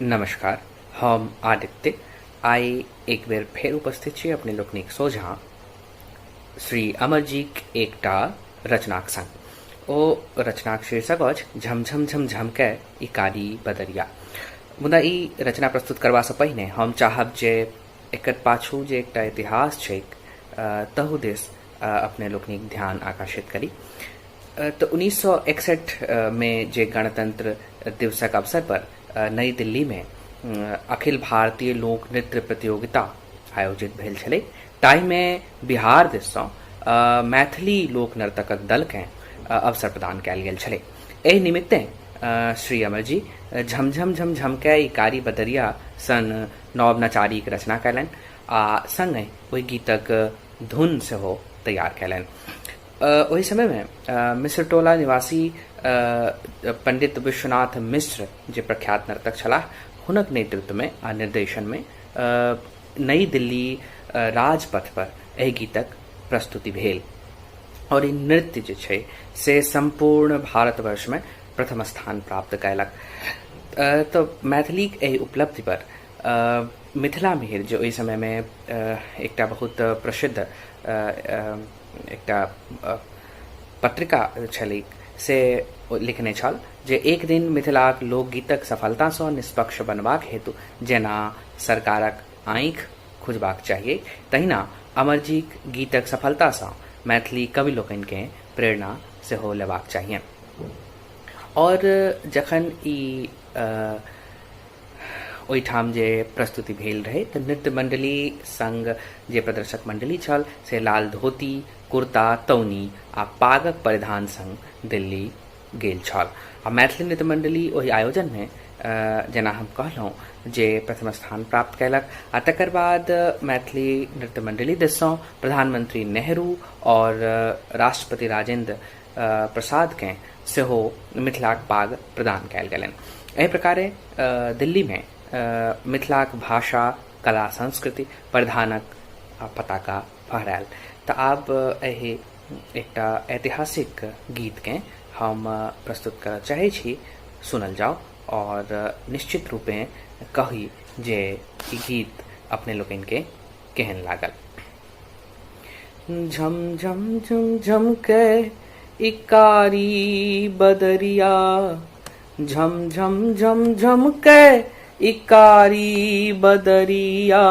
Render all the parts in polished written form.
नमस्कार, हम आदित्य आइ एक बेर फेर उपस्थित छी अपने लोकनिक सोझाँ श्री अमरजीक एकटा रचनाक संग। ओ रचनाक शीर्षक अछि झमझम झमझमके ई कारी बदरिया। मुदा ई रचना प्रस्तुत करबासँ पहिने हम चाहब जे एकर पाछू जे एकटा इतिहास छैक तहु दिस अपने लोकनिक ध्यान आकर्षित करी। तो 1961 में जे गणतंत्र दिवसक अवसर पर नई दिल्ली में अखिल भारतीय लोक नृत्य प्रतियोगिता आयोजित भेल छलै, ताहिमे बिहार दिससँ मैथिली लोक नर्तकक दलकेँ अवसर प्रदान कयल गेल छलै। एहि निमित्ते श्री अमरजी झमझम झमझमके ई कारी बदरिया सन नव नचारीक रचना कयलनि आ संगे ओहि गीतक धुन सेहो तैयार कयलनि। ओहि समय में मिस्र टोला निवासी पंडित विश्वनाथ मिश्र जे प्रख्यात नर्तक छलाह, हुनक नेतृत्व में आ निर्देशन में नई दिल्ली राजपथ पर एहि गीतक प्रस्तुति भेल और ई नृत्य जे छै से संपूर्ण भारतवर्ष में प्रथम स्थान प्राप्त कयलक। तो मैथिलीक एहि उपलब्धि पर मिथिला मिहिर जे ओहि समय में एकटा बहुत प्रसिद्ध एकटा पत्रिका छलै से लिखने छल जे एक दिन मिथिलाक लोकगीतक सफलतासँ निष्पक्ष बनबाक हेतु जेना सरकारक आँखि खुजबाक चाहिए, तहिना अमरजीक गीतक सफलतासँ मैथिली कवि लोकनिकेँ प्रेरणा सेहो लेबाक चाहिए। और जखन ई ओहिठाम जे प्रस्तुति भेल रहे तऽ नृत्य मंडली संग जे प्रदर्शक मंडली छल से लाल धोती, कुर्ता, तौनी आ पागक परिधान संग दिल्ली गेल छल। आ मैथिली नृत्य मंडली ओहि आयोजन में जेना हम कहलहुँ जे प्रथम स्थान प्राप्त कयलक। आ तकर बाद मैथिली नृत्य मंडली दिससँ प्रधानमंत्री नेहरू और राष्ट्रपति राजेंद्र प्रसादकेँ सेहो मिथिलाक पाग प्रदान कयल गेलनि। एहि प्रकारे दिल्ली में मिथिलाक भाषा, कला, संस्कृति, परिधानक पताका फहरायल। तऽ आब एहि एकटा ऐतिहासिक गीतकेँ हम प्रस्तुत करऽ चाहै छी, सुनल जाओ और निश्चित रूपे कही जे ई गीत अपने लोकनिके केहन लागल। झम झम झम झम के ई कारी बदरिया, झम झम झम झम के ई कारी बदरिया,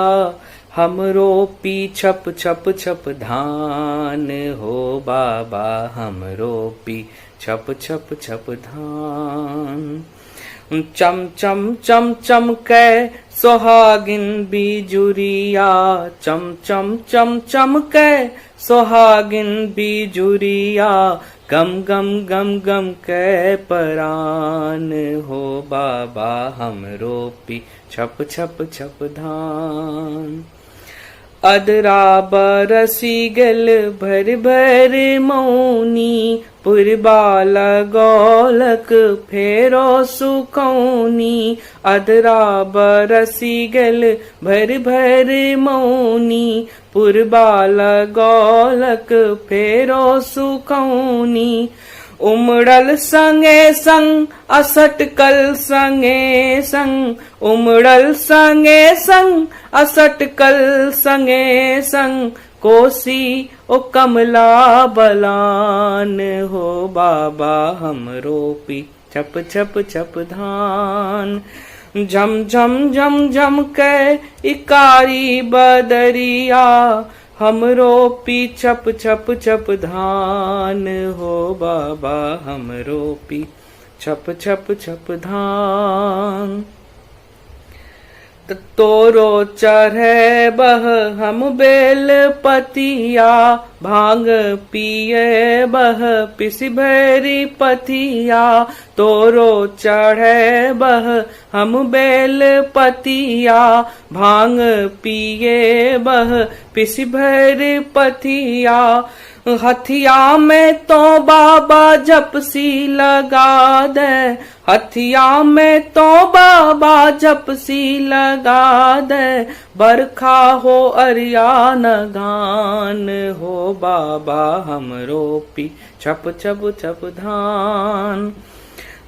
हमरो पी छप छप छप धान हो बाबा, हमरो पी छप छप छप धान। चम चम चम चम के सोहागिन बिजुरिया, चम चम चम चम के सोहागिन बिजुरिया, गम गम गम गम के परान हो बाबा, हमरो पी छप छप छप धान। अदरा बरसी गेल भर भर मौनी, पुरबा लगौलक फेरो सुकौनी। अदरा बरसी गेल भर भर मौनी, पुरबा लगौलक फेरो सुकौनी। उमड़ल संगे संग असटकल संगे संग, उमड़ल संगे संग असटकल संगे संग, कोसी ओ कमला बलान हो बाबा, हमरो पी छप छप छप धान। झम झम झम झम के ई कारी बदरिया, हमरो पी छप छप छप धान हो बाबा, हमरो पी छप छप छप धान। तोरो चढ़े बह हम बेल पतिया, भांग पिए बह पिसी भरी पतिया। तोरो चढ़े बह हम बेल पतिया, भांग पिए बह पिसी भरी पतिया। हथिया में तो बाबा जपसी लगा दे, हथिया में तो बाबा जपसी लगा दे, बरखा हो अरियान गान हो बाबा, हमरो पी छप छप छप धान।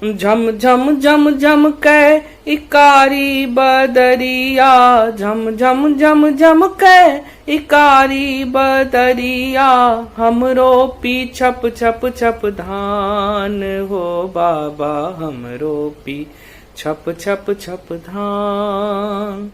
झम झम झम झम कै इकारी बदरिया, झम झम झम झम कै इकारी बदरिया, हमरो पी छप छप छप धान हो बाबा, हमरो पी छप छप छप धान।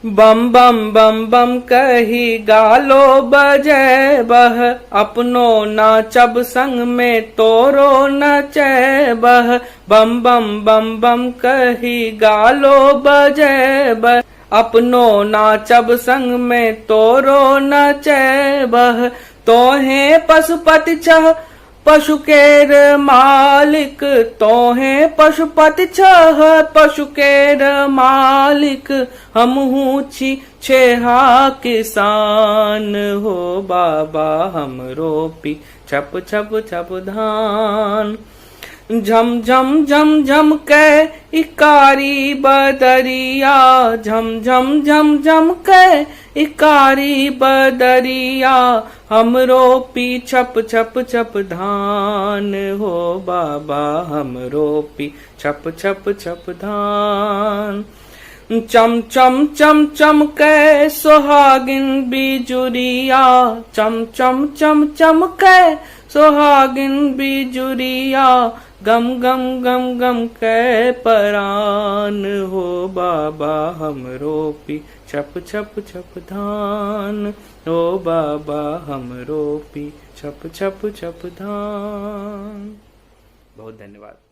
बम बम बम बम कही गालो बजे बह, अपनो नाचब संग में तोरो नचे बह। बम बम बम बम कही गालो बजे बह, अपनो नाचब संग में तोरो नचे बह। तोहे पशुपति छह पशु केर मालिक, तोहे पशुपति छह पशु केर मालिक, हमहू छी छेहा किसान हो बाबा, हमरो पी छप छप छप धान। झम झम झम झम कै इकारी बदरिया, झम झम झम झम कै इकारी बदरिया, हमरो पी छप छप छप धान हो बाबा, हमरो पी छप छप छप धान। चम चम चम चम कै सोहागिन बिजुरिया, चम चम चम चम कै सोहागिन बिजुरिया, गम गम गम गम कै परान हो बाबा, हमरो पी छप छप छप धान हो बाबा, हमरो पी छप छप छप धान। बहुत धन्यवाद।